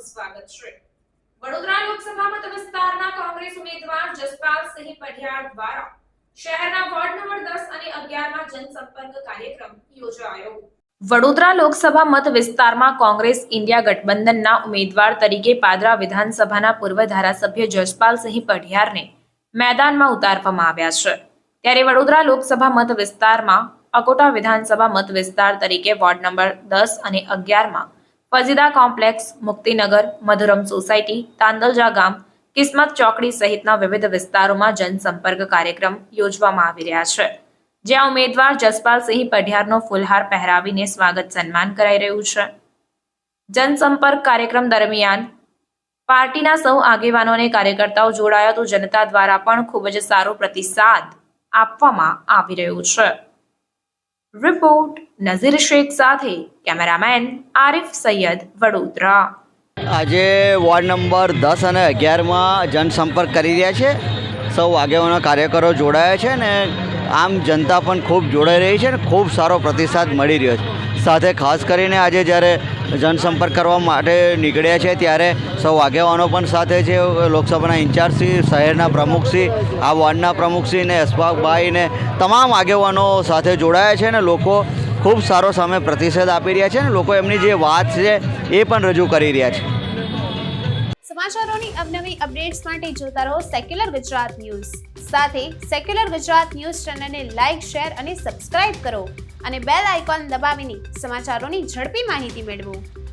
સ્વાગત છે। વડોદરા લોકસભા મત વિસ્તારના કોંગ્રેસ ઉમેદવાર જસપાલસિંહ પઢિયાર દ્વારા શહેરના વોર્ડ નંબર 10 અને 11 માં જનસંપર્ક કાર્યક્રમ યોજાયો। વડોદરા લોકસભા મત વિસ્તારમાં કોંગ્રેસ ઇન્ડિયા ગઠબંધનના ઉમેદવાર તરીકે પાદરા વિધાનસભાના પૂર્વ ધારાસભ્ય જસપાલસિંહ પઢિયારને મેદાનમાં ઉતારવામાં આવ્યા છે। ત્યારે વડોદરા લોકસભા મત વિસ્તારમાં અકોટા વિધાનસભા મત વિસ્તાર તરીકે વોર્ડ નંબર 10 અને 11 માં ફજીદા કોમ્પ્લેક્સ, મુક્તિનગર, મધુરમ સોસાયટી, તાંદલજા ગામ, કિસ્મત ચોકડી સહિતના વિવિધ વિસ્તારોમાં જનસંપર્ક કાર્યક્રમ યોજવામાં આવી રહ્યા છે, જ્યાં ઉમેદવાર જસપાલસિંહ પઢિયારનો ફૂલહાર પહેરાવીને સ્વાગત સન્માન કરાઈ રહ્યું છે। જનસંપર્ક કાર્યક્રમ દરમિયાન પાર્ટીના સૌ આગેવાનો અને કાર્યકર્તાઓ જોડાયા તો જનતા દ્વારા પણ ખૂબ જ સારો પ્રતિસાદ આપવામાં આવી રહ્યો છે। રિપોર્ટ નઝીર શેખ સાથે કેમેરામેન આરિફ સૈયદ, વડોદરા। આજે વોર્ડ નંબર 10 અને 11 માં જનસંપર્ક કરી રહ્યા છે। સૌ આગેવાનો કાર્યકરો જોડાયા છે ને આમ જનતા પણ ખૂબ જોડાઈ રહી છે ને ખૂબ સારો પ્રતિસાદ મળી રહ્યો છે। સાથે ખાસ કરીને આજે જ્યારે જનસંપર્ક કરવા માટે નીકળ્યા છે ત્યારે સૌ આગેવાનો પણ સાથે છે। લોકસભાના ઇન્ચાર્જશ્રી, શહેરના પ્રમુખશ્રી, આ વોર્ડના પ્રમુખશ્રી ને અશફાકભાઈ ને તમામ આગેવાનો સાથે જોડાયા છે ને લોકો ખૂબ સારો સામે પ્રતિસાદ આપી રહ્યા છે ને લોકો એમની જે વાત છે એ પણ રજૂ કરી રહ્યા છે। સમાચારોની અવનવી અપડેટ્સ માટે જોતા રહો સેક્યુલર ગુજરાત ન્યૂઝ। સાથે સેક્યુલર ગુજરાત ન્યૂઝ ચેનલને લાઇક, શેર અને સબસ્ક્રાઇબ કરો અને બેલ આઇકોન દબાવીને સમાચારોની ઝડપી માહિતી મેળવો।